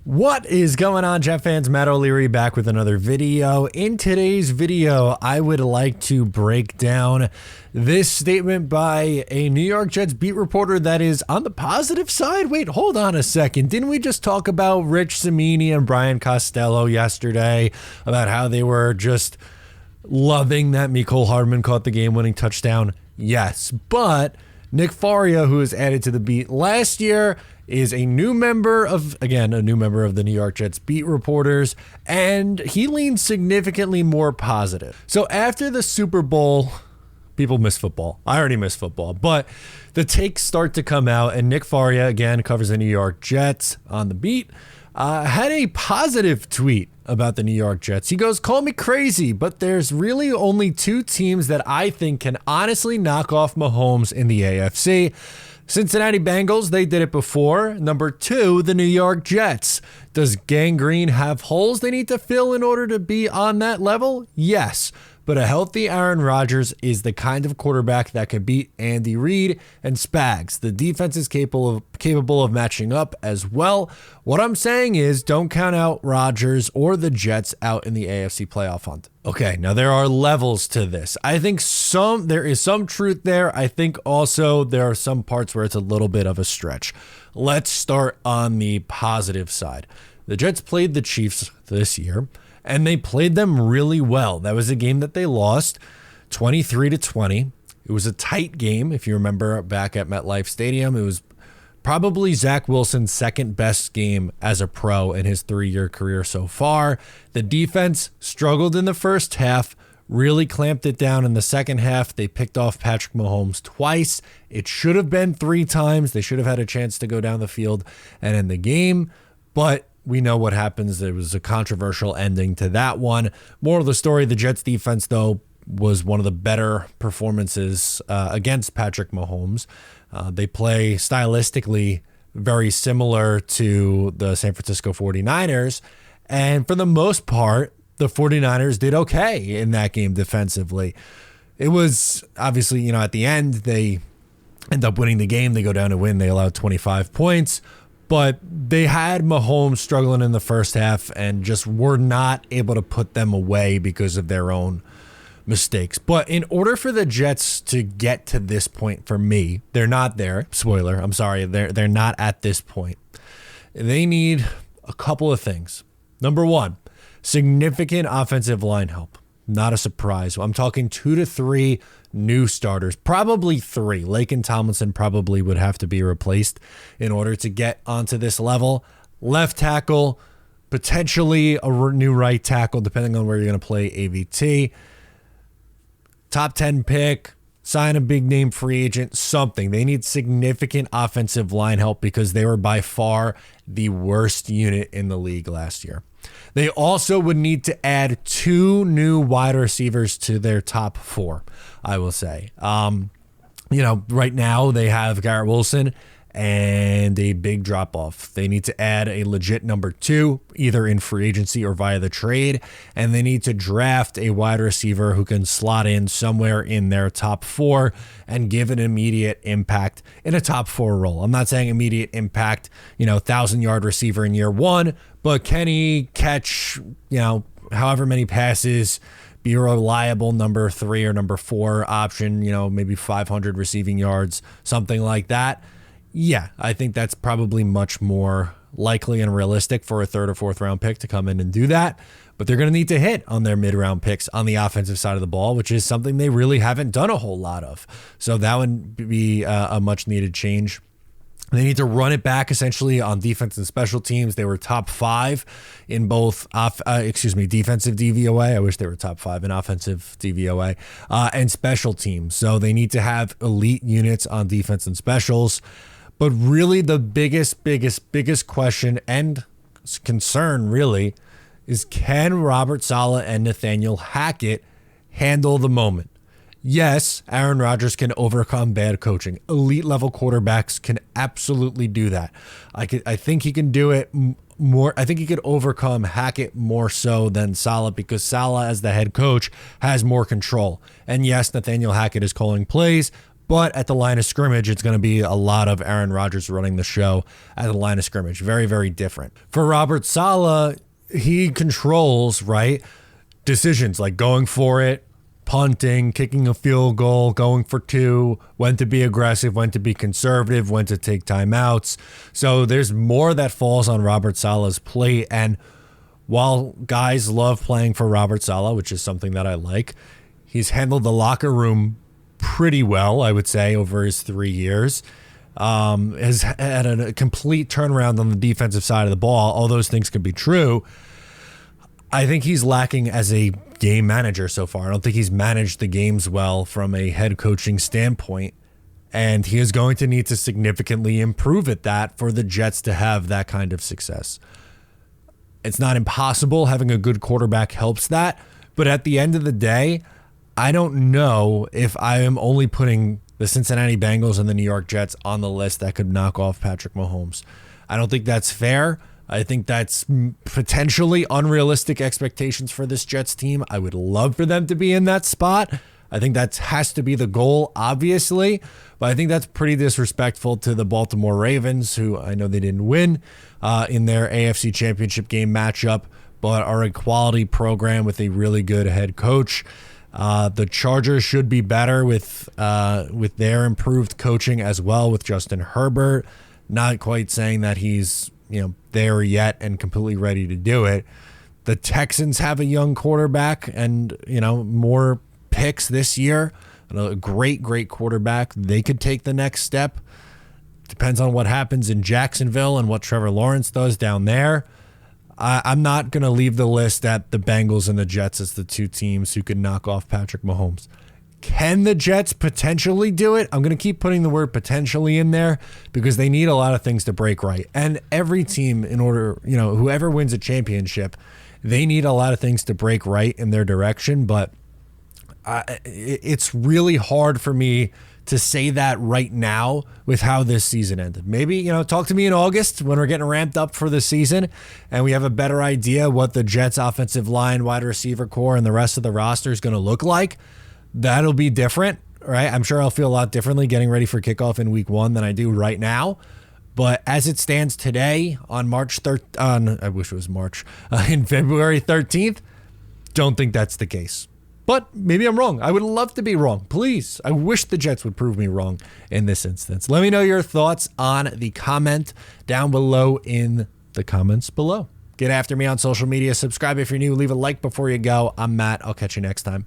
What is going on, Jet fans? Matt O'Leary back with another video. In today's video, I would like to break down this statement by a New York Jets beat reporter that is on the positive side. Wait, hold on a second. Didn't we just talk about Rich Cimini and Brian Costello yesterday about how they were just loving that Mecole Hardman caught the game-winning touchdown? Yes, but Nick Faria, who was added to the beat last year, is a new member of the New York Jets beat reporters, and he leans significantly more positive. So after the Super Bowl, people miss football. I already miss football, but the takes start to come out, and Nick Faria, again, covers the New York Jets on the beat, had a positive tweet about the New York Jets. He goes, "Call me crazy, but there's really only two teams that I think can honestly knock off Mahomes in the AFC. Cincinnati Bengals, they did it before. Number two, the New York Jets. Does Gangrene have holes they need to fill in order to be on that level? Yes. But a healthy Aaron Rodgers is the kind of quarterback that could beat Andy Reid and Spags. The defense is capable of matching up as well. What I'm saying is don't count out Rodgers or the Jets out in the AFC playoff hunt." Okay, now there are levels to this. I think there is some truth there. I think also there are some parts where it's a little bit of a stretch. Let's start on the positive side. The Jets played the Chiefs this year, and they played them really well. That was a game that they lost 23-20. It was a tight game. If you remember back at MetLife Stadium, it was probably Zach Wilson's second best game as a pro in his 3-year career so far. The defense struggled in the first half, really clamped it down in the second half. They picked off Patrick Mahomes twice. It should have been 3 times. They should have had a chance to go down the field and end the game, but we know what happens. There was a controversial ending to that one. Moral of the story, the Jets defense, though, was one of the better performances against Patrick Mahomes. They play stylistically very similar to the San Francisco 49ers. And for the most part, the 49ers did okay in that game defensively. It was obviously, at the end, they end up winning the game. They go down to win. They allowed 25 points. But they had Mahomes struggling in the first half and just were not able to put them away because of their own mistakes. But in order for the Jets to get to this point, for me, they're not there. Spoiler, I'm sorry. They're not at this point. They need a couple of things. Number one, significant offensive line help. Not a surprise. I'm talking 2 to 3 new starters, probably 3. Laken Tomlinson probably would have to be replaced in order to get onto this level. Left tackle, potentially a new right tackle, depending on where you're going to play AVT. Top 10 pick, sign a big name free agent, something. They need significant offensive line help because they were by far the worst unit in the league last year. They also would need to add 2 new wide receivers to their top 4, I will say. Right now they have Garrett Wilson and a big drop off. They need to add a legit number 2, either in free agency or via the trade. And they need to draft a wide receiver who can slot in somewhere in their top 4 and give an immediate impact in a top 4 role. I'm not saying immediate impact, 1,000-yard receiver in year 1, but can he catch, however many passes, be a reliable number 3 or number 4 option, maybe 500 receiving yards, something like that. Yeah, I think that's probably much more likely and realistic for a 3rd or 4th round pick to come in and do that. But they're going to need to hit on their mid-round picks on the offensive side of the ball, which is something they really haven't done a whole lot of. So that would be a much-needed change. They need to run it back essentially on defense and special teams. They were top 5 in both defensive DVOA. I wish they were top 5 in offensive DVOA and special teams. So they need to have elite units on defense and specials. But really the biggest question and concern really is, can Robert Saleh and Nathaniel Hackett handle the moment? Yes, Aaron Rodgers can overcome bad coaching. Elite level quarterbacks can absolutely do that. I think he can do it more. I think he could overcome Hackett more so than Saleh because Saleh, as the head coach, has more control. And yes, Nathaniel Hackett is calling plays, But at the line of scrimmage, it's going to be a lot of Aaron Rodgers running the show at the line of scrimmage. Very, very different. For Robert Saleh, he controls, right, decisions like going for it, punting, kicking a field goal, going for two, when to be aggressive, when to be conservative, when to take timeouts. So there's more that falls on Robert Saleh's plate. And while guys love playing for Robert Saleh, which is something that I like, he's handled the locker room pretty well, I would say, over his 3 years. Has had a complete turnaround on the defensive side of the ball. All those things could be true. I think he's lacking as a game manager so far. I don't think he's managed the games well from a head coaching standpoint, and he is going to need to significantly improve at that for the Jets to have that kind of success. It's not impossible. Having a good quarterback helps that, but at the end of the day, I don't know if I am only putting the Cincinnati Bengals and the New York Jets on the list that could knock off Patrick Mahomes. I don't think that's fair. I think that's potentially unrealistic expectations for this Jets team. I would love for them to be in that spot. I think that has to be the goal, obviously, but I think that's pretty disrespectful to the Baltimore Ravens, who I know they didn't win in their AFC Championship game matchup, but are a quality program with a really good head coach. The Chargers should be better with their improved coaching as well with Justin Herbert. Not quite saying that he's there yet and completely ready to do it. The Texans have a young quarterback and more picks this year. A great quarterback. They could take the next step. Depends on what happens in Jacksonville and what Trevor Lawrence does down there. I'm not going to leave the list at the Bengals and the Jets as the two teams who could knock off Patrick Mahomes. Can the Jets potentially do it? I'm going to keep putting the word potentially in there because they need a lot of things to break right. And every team, in order, whoever wins a championship, they need a lot of things to break right in their direction. But it's really hard for me to say that right now with how this season ended. Maybe, talk to me in August when we're getting ramped up for the season and we have a better idea what the Jets offensive line, wide receiver core, and the rest of the roster is going to look like. That'll be different, right? I'm sure I'll feel a lot differently getting ready for kickoff in week 1 than I do right now. But as it stands today on March 3rd, I wish it was March, in February 13th, don't think that's the case. But maybe I'm wrong. I would love to be wrong. Please. I wish the Jets would prove me wrong in this instance. Let me know your thoughts on the comment down below in the comments below. Get after me on social media. Subscribe if you're new. Leave a like before you go. I'm Matt. I'll catch you next time.